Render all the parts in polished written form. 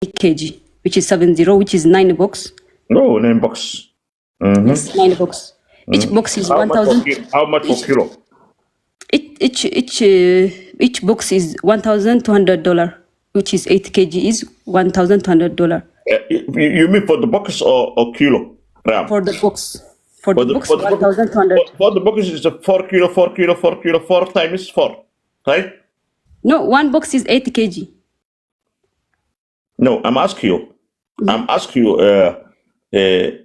kg, which is 70, which is 9 box. No, 9 box. Yes, 9 box. Each box is 1,000. How much per kilo? Each box is $1,200, which is 8 kg is $1,200. You mean for the box or kilo? Ram? For the box. For the box, 1,200. For the box is a 4 kilo, 4 kilo, 4 kilo, 4 times 4, right? No, one box is 8 kg. No, I'm asking you.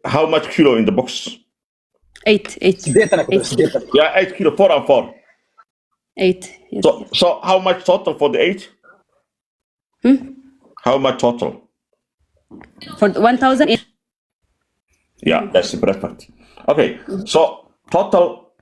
How much kilo in the box? 8. Yeah, 8 kilo, 4 and 4. 8. Yes. So how much total for the 8? How much total? For 1,000. Yeah, that's perfect. Okay, so total.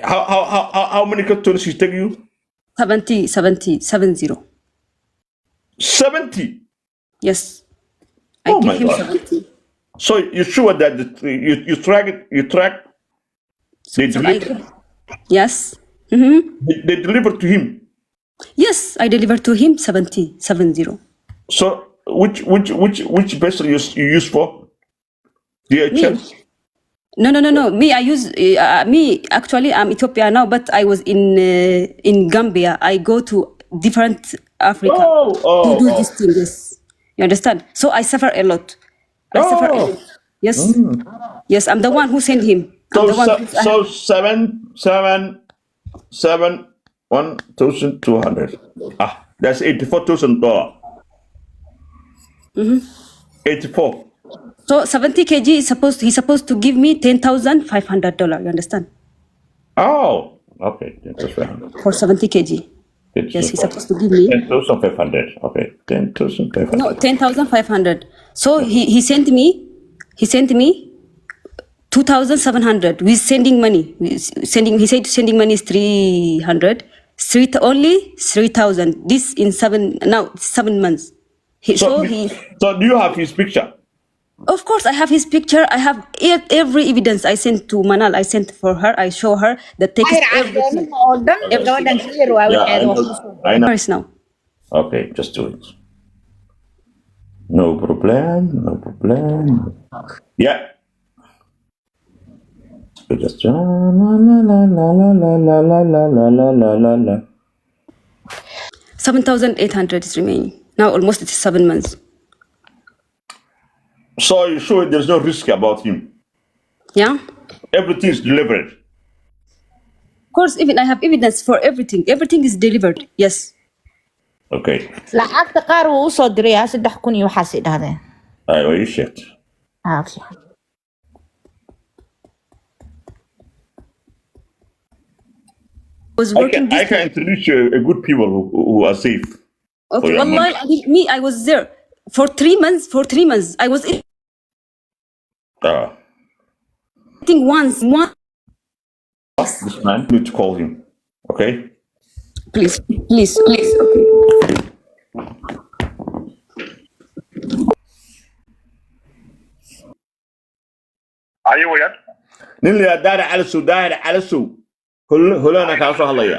How many cartons he take you? 70. 70. Yes. Oh I my give him God. 70. So you're sure that you track it? You track? They deliver. Yes. They deliver to him. Yes, I delivered to him 70. So which vessel you use for? DHL? No. Me, I use me. Actually, I'm Ethiopia now, but I was in Gambia. I go to different Africa to do these things. You understand? So I suffer a lot. Yes. Yes, I'm the one who sent him. So 1,200. That's $84,000. 84. So 70 kg is he's supposed to give me $10,500. You understand? Oh, okay. 10,500. For 70 kg. Yes, he's supposed to give me 10,500. Okay, 10,500. No, 10,500. So he sent me 2,700 with sending money. He said sending money is 300. Only 3,000. This in 7 months. So do you have his picture? Of course, I have his picture. I have every evidence. I sent to Manal. I sent for her. I show her the text. Everything. I know. Now. Okay, just do it. No problem. Yeah. So just la la. 7,800 is remaining. Now almost it is 7 months. So you sure there's no risk about him? Yeah? Everything is delivered. Of course, even I have evidence for everything. Everything is delivered. Yes. Okay. lacagta qaar wuu usoo diraya 3,000 iyo waxaas idhahdeen. Aywa ii sheegtay. I can introduce you a good people who are safe. Okay. Wallahi, I was there for 3 months. I was eating once. This man, you need to call him. Okay? Please. Okay. Are you with? Nilya Dair Alisu. Hulana ka soo hadlaya.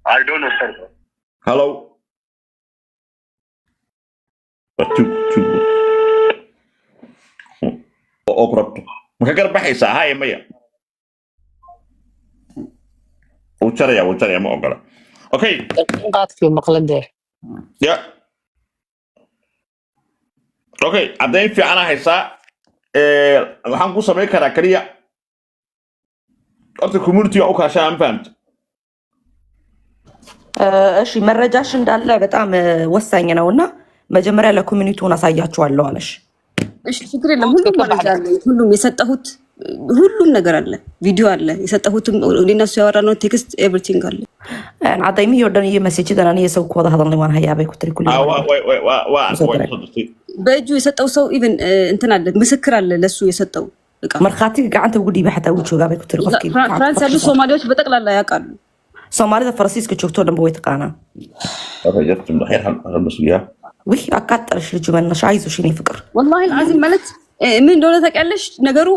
I don't know, sir. Hello. Obrabto. Ma ka garbaxaysaa haye maya. Uu jaraya ma ogola. Okay. qaadkii maqladee. Yeah. Okay, caddayn fiican haysaa. Waxaan ku samayn karaa kaliya. Horta community u kaashaa ma fahamta. እሺ መረጃሽ እንዳለ በጣም ወሳኝ ነውና መጀመሪያ ለኮሚኒቲውን አሳያችኋለሁ አለሽ። እሺ ችግር የለም። ሁሉም መረጃ አለ። ሁሉም የሰጠሁት ሁሉም ነገር አለ። ቪዲዮ አለ። የሰጠሁትም ለነሱ ያወራነው ቴክስት ኤቭሪቲንግ አለ። عطيمي يوردن يمسج دنا እኔ ሰው ኮዳ ሀደን ለማን ሀያበይ ኩትሪ ኩሊ በእጁ የሰጠው ሰው ኢቭን እንትን አለ ምስክር አለ ለሱ የሰጠው እቃ መርካቲ ጋንተ ጉዲ በሐታ ውጭ ጋር በኩትሪ ኮፍኪ ፍራንስ ያሉ ሶማሊዎች በጠቅላላ ያውቃሉ። ሶማሊ ፍራንሲስኮ ቾክቶ ደንቦ ይተቃና ረጀት ምድር መስሊያ ወይ አቃጠርሽ ልጅ መነሽ አይዞሽ እኔ ፍቅር والله العظيم ማለት ምን እንደሆነ ታውቂያለሽ ነገሩ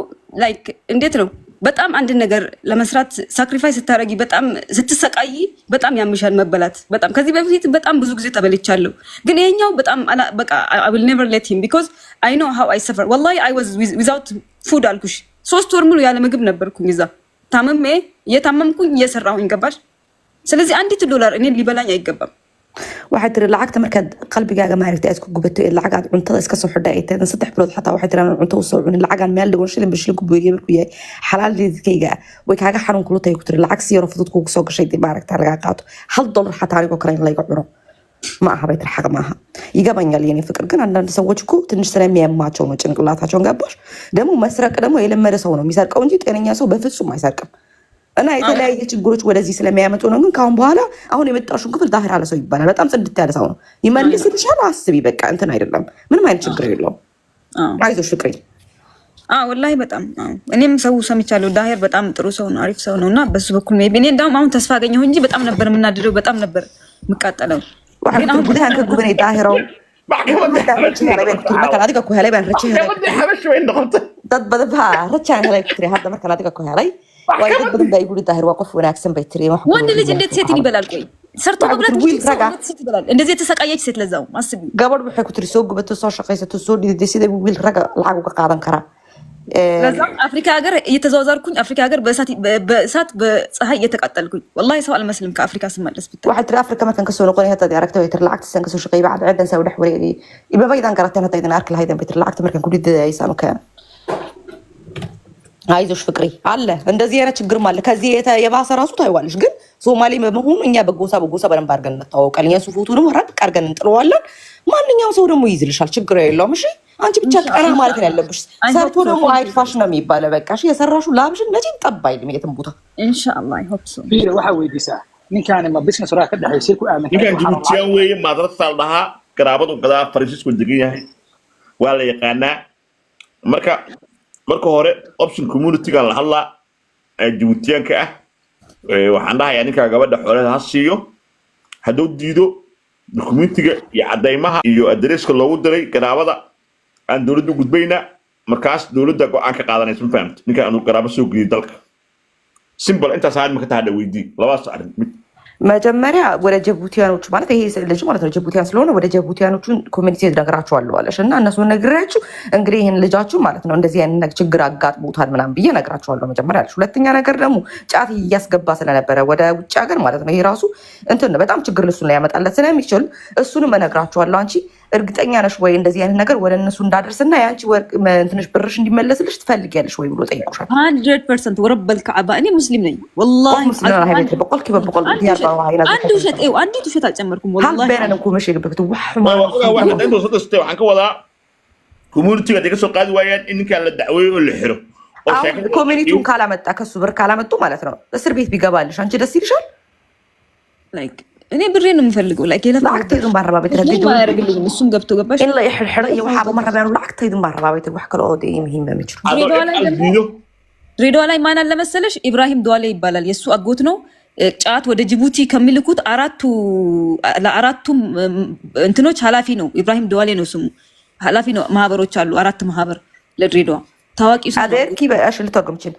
ላይክ እንዴት ነው በጣም አንድ ነገር ለመስራት ሳክሪፋይስ ስታረጊ በጣም ስትሰቃይ በጣም ያምሻል መበላት በጣም ከዚህ በፊት በጣም ብዙ ጊዜ ተበልቻለሁ ግን ይሄኛው በጣም በቃ I will never let him because I know how I suffer wallahi I was without food አልኩሽ 3 ወር ሙሉ ያለ ምግብ ነበርኩኝ እዛ ታመሜ እየታመምኩኝ እየሰራሁኝ ገባሽ ስለዚህ አንዲት ዶላር እኔ ሊበላኝ አይገባም waxay tiri lacagta markaad qalbigaaga maaragtay aad ku gubato lacagaad cuntada iska soo xidhay ay tahay 3 bilood xataa waxay tiri cunto u soo cunin lacagan meel dhigo shilin bishil ku buuriye markuu yahay xalaal leedkayga way kaaga xarun kula tahay ku tiri lacag si yar fudud kugu soo gashay maaragtay laga qaato $1 xataa anigo kale in layga cuno ma aha bay tiri xaq ma aha ይገባኛል የኔ ፍቅር ግን አንዳንድ ሰዎች እኮ ትንሽ ስለሚያማቸው ነው ጭንቅላታቸውን ገባሽ ደግሞ መስረቅ ደግሞ የለመደ ሰው ነው የሚሰርቀው እንጂ ጤነኛ ሰው በፍጹም አይሰርቅም እና የተለያየ ችግሮች ወደዚህ ስለሚያመጡ ነው ግን ካሁን በኋላ አሁን የመጣሽው ክፍል ዳህር አለ ሰው ይባላል በጣም ጽድት ያለ ሰው ነው ይመልስልሻል አስቢ በቃ እንትን አይደለም ምንም አይነት ችግር የለውም አይዞሽ ፍቅሬ ወላሂ በጣም እኔም ሰው ሰምቻለሁ ዳህር በጣም ጥሩ ሰው ነው አሪፍ ሰው ነውና በሱ በኩል ነው እኔ እንደውም አሁን ተስፋ አገኘሁ እንጂ በጣም ነበር የምናደደው በጣም ነበር የምቃጠለው ግን አሁን ጉዳን ከጉበኔ ዳህራው markaan adiga ku helay baan dad badan baa rajaan helay ku tiri hadda markaan adiga ku helay way dad badan baa igu daahir waa qof wanaagsan bay tiri wax ወንድ ልጅ እንዴት ሴትን ይበላል ቆይ ሰርቶ መብላት ይችላል እንደዚህ የተሰቃየች ሴት ለዛው አስቢ gabadh waxay ku tiri soo gubato soo shaqaysato soo dhigay sida wiil raga lacag uga qaadan kara ለዛው አፍሪካ ሀገር እየተዘዋወርኩኝ አፍሪካ ሀገር በእሳት በፀሐይ እየተቃጠልኩኝ والله ሰው አልመስልም ከአፍሪካ ስመለስ ብታይ waxay tiri afrika markaan ka soo noqonay hadda aragtay way tiri lacagta ka soo shaqeeyay bacda ciidan soo dhex wareegay ibabaydan garatay hadda idan arki lahayd bay tiri lacagta markaan ku dhidaysan ka አይዞሽ ፍቅሪ አለ እንደዚህ አይነት ችግርም አለ ከዚህ የባሰ ራሱ ታይዋለሽ ግን ሶማሌ በመሆኑ እኛ በጎሳ በደንብ አድርገን እንታወቃለን የሱ ፎቶ ደግሞ ረቅ አድርገን እንጥለዋለን ማንኛውም ሰው ደግሞ ይይዝልሻል ችግር የለውም እሺ አንቺ ብቻ ቀና ማለት ነው ያለብሽ ሰርቶ ደግሞ አይፋሽ ነው የሚባለው በቃ እሺ የሰራሹ ላብሽን መቼም ጠባይልም የትም ቦታ ኢንሻአላህ I hope so fiir waxa weydiisaa ninkaan ma business raa ka dhaxaysay ku aamin ninkaan Djibouti weeye madrasa laha qaraabadu qadaa Francisco degan yahay waa la yaqaanaa marka hore option community ga la hadla Djiboutianka ah waxaan dhahayaa ninka gabadha xoolaha ha siiyo haduu diido documentiga iyo cadeymaha iyo addresska loogu diray qaraabada aan dawladdu gudbayna markaas dawladda go'aan ka qaadanaysa ma fahamtay ninka aanu qaraabo soo geeyay dalka simple inta saad ma ka tahay weydii labaas arrin መጀመሪያ ወደ ጅቡቲያኖች ማለት ይሄ ልጅ ማለት ነው ጅቡቲያን ስለሆነ ወደ ጅቡቲያኖቹን ኮሚኒቲ ነግራቸዋለሁ አለሽ እና እነሱን ነግራችሁ እንግዲህ ይሄን ልጃችሁ ማለት ነው እንደዚህ አይነት ችግር አጋጥሞታል ምናምን ብዬ ነግራቸዋለሁ መጀመሪያ አለሽ ሁለተኛ ነገር ደግሞ ጫት እያስገባ ስለነበረ ወደ ውጭ ሀገር ማለት ነው ይሄ ራሱ እንትን በጣም ችግር ልሱ ነው ያመጣለት ስለሚችል እሱንም ነግራቸዋለሁ አንቺ እርግጠኛ ነሽ ወይ እንደዚህ አይነት ነገር ወደ እነሱ እንዳደርስና ያንቺ ወርቅ እንትንሽ ብርሽ እንዲመለስልሽ ትፈልጊያለሽ ወይ ብሎ ጠይቁሻል 100% ወረብ الكعبه እኔ ሙስሊም ነኝ والله በቆል ከበቆል ዲያርባ አንዱ ሸጥ አንዲቱ ሸጥ አልጨመርኩም والله halbeenan ku meeshay gabto wax waxaan inta soo dhistay waxaan ka wadaa community ga soo qaadi waayaan in ninka la dacweeyo oo la xiro oo sheekada community ካላመጣ ከሱ ብር ካላመጡ ማለት ነው እስር ቤት ቢገባልሽ አንቺ ደስ ይልሻል ላይክ እኔ ብሬን ነው የምፈልገው ላይክ lacagtaydu baan rabaa ቤት ያደርግልኝ እሱም ገብቶ ገባሽ in la xirxiro iyo waxa ma rabaan lacagtaydu baan rabaa ቤት wax kale oo deey muhiim ma jiro ድሬዳዋ ላይ ማን አለ መሰለሽ ኢብራሂም ዱዋሌ ይባላል የሱ አጎት ነው ጫት ወደ ጅቡቲ ከሚልኩት ለአራቱም እንትኖች ኃላፊ ነው ኢብራሂም ዱዋሌ ነው ስሙ ኃላፊ ነው ማህበሮች አሉ 4 ማህበር ለድሬዳዋ ታዋቂ ሰው adeerkii ba ashil togomchin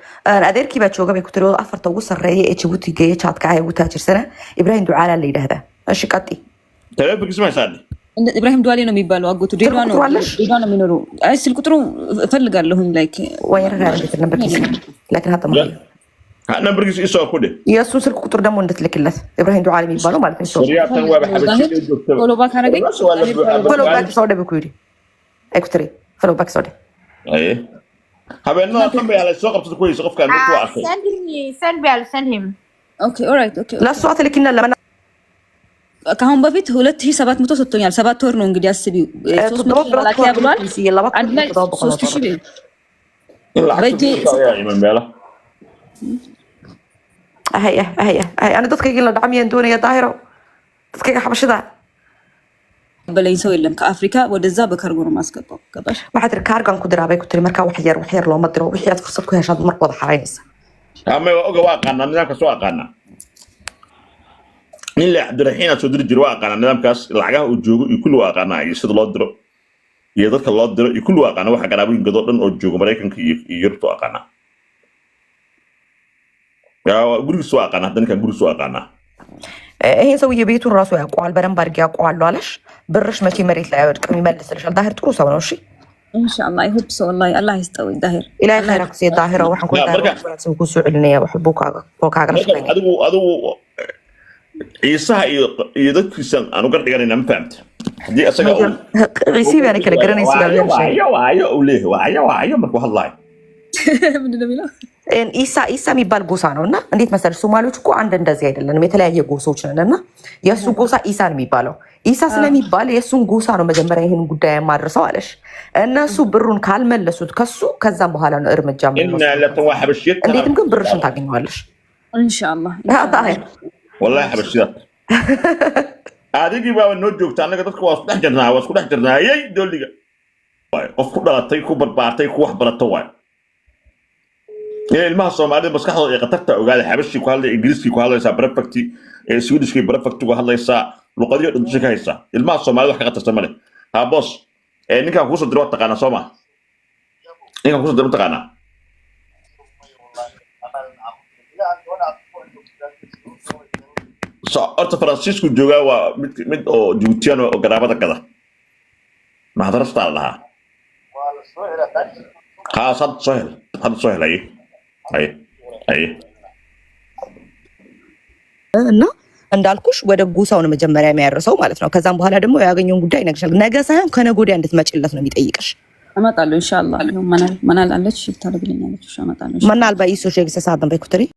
adeerkii ba jooga bay ku tiro afarta ugu sareeyay ee Djibouti geeyay chaadka ay ugu taajirsana Ibrahim Duala la yiraahdaa ashi qati telefoon kisma saad Ibrahim Duala ነው የሚባለው አጎቱ ድሬዳዋ ነው የሚኖረው አይ ስልክ ቁጥሩ እፈልጋለሁኝ ላይክ ወይ ረጋግጥ ነበር kisma laakiin hadda ma ነበር ጊዜ እሱ አኮደ የሱ ስልክ ቁጥር ደግሞ እንድትልክለት ኢብራሂም ዱዓሊ የሚባለው ማለት ነው ሪያተን ወባ ሐበሽ ዶክተር ፎሎ ባክ አረገኝ ፎሎ ባክ ሰው ደብኩ ይዲ ኤክስትሪ ፎሎ ባክ ሰው አይ habeenada tan bay ala soo qabtay kuwiis qofka aan ku arkay send him okay all right okay ለሱ አትልኪና ለማና ካሁን በፊት 2700 ሰጥቶኛል 7 ወር ነው እንግዲህ አስቢው 300 መላኪያ ብሏል አንድ ላይ 3000 በጂ ያ ኢማም ባላ هي انا dadkayga la dhacmiyeen doonaya daahiro dadkayga xabashada በለኝ ሰው የለም ከአፍሪካ ወደዛ በካርጎ ነው ማስገባው ገባሽ waxa tir kaargan ku diraa bay ku tiri marka wax yar loo madiro wixii aad fursad ku heshaad mar wada xaraynaysa ama oga waa qana nidaamka soo aqaana illa Abdurrahman soo diri jiray waa aqaana nidaamkaas lacagaha uu joogo iyo kullu waa aqaana iyo sida loo diro iyo dadka loo diro iyo kullu waa aqaana waxa garaabooyin gado dhan oo joogo Mareykanka iyo Yurub aqaana ያው ጉሪሱ አቃና ደንከ ጉሪሱ አቃና ይሄ ሰውዬ ቤቱን ራሱ ያውቀዋል በደንብ አድርጌ ያውቀዋለሁ አለሽ ብርሽ መቼ መሬት ላይ አይወድቅም ይመልስልሻል ዳህር ጥሩ ሰው ነው እሺ ኢንሻአላህ ይሁብ ሰው والله الله يستوي ዳህር ኢላ ኸይራክ ሰይ ዳህር waxaan ku daa soo ku suucilnaa wax buuka adigu ciisaha iyo dadkiisan aanu gar dhiganayna ma fahamta hadii asaga qiisi baan kala garanaysaa waayo markuu hadlaayo ኢሳ የሚባል ጎሳ ነው እና እንዴት መሰለሽ ሶማሌዎች እኮ አንድ እንደዚህ አይደለንም የተለያየ ጎሳዎች ነን እና የእሱ ጎሳ ኢሳ ነው የሚባለው ኢሳ ስለሚባል የእሱን ጎሳ ነው መጀመሪያ ይሄን ጉዳይ ማድረሰው አለሽ እነሱ ብሩን ካልመለሱት ከሱ ከዛም በኋላ ነው እርምጃ እንዴትም ግን ብርሽን ታገኘዋለሽ ኢንሻአላህ والله حبشيات هذيك بقى نو جوجتا anaga dadka waa isku dhex jirnaa yey dooliga way qof ku dhalatay ku barbaartay ku wax barato way ilmaha Soomaalida maskaxdooda ay qatarta ogaada xabashi ku hadlay Ingiriisi ku hadlaysa prefect Swedish ku prefect ku hadlaysa luqadiyo dhantiisa ka haysa ilmaha Soomaalida wax ka qatarsan male ha boss ninka ku soo diro taqaana Soomaa ninka ku soo diro taqaana horta Francisco joogaa waa mid oo Djibouti oo garaabada kada ma hadarasta lahaa had soo helay ay እና እንዳልኩሽ ወደ ጎሳው ነው መጀመሪያ የሚያርሰው ማለት ነው ከዛም በኋላ ደግሞ ያገኘውን ጉዳይ ይነግርሻል ነገ ሳይሆን ከነገ ወዲያ እንድትመጪለት ነው የሚጠይቅሽ አመጣለሁ ኢንሻአላህ ማናል አለች ታደርግልኛለች አመጣለሁ ማናል ባይሶ ሸግሰ ሳደን በኩትሪ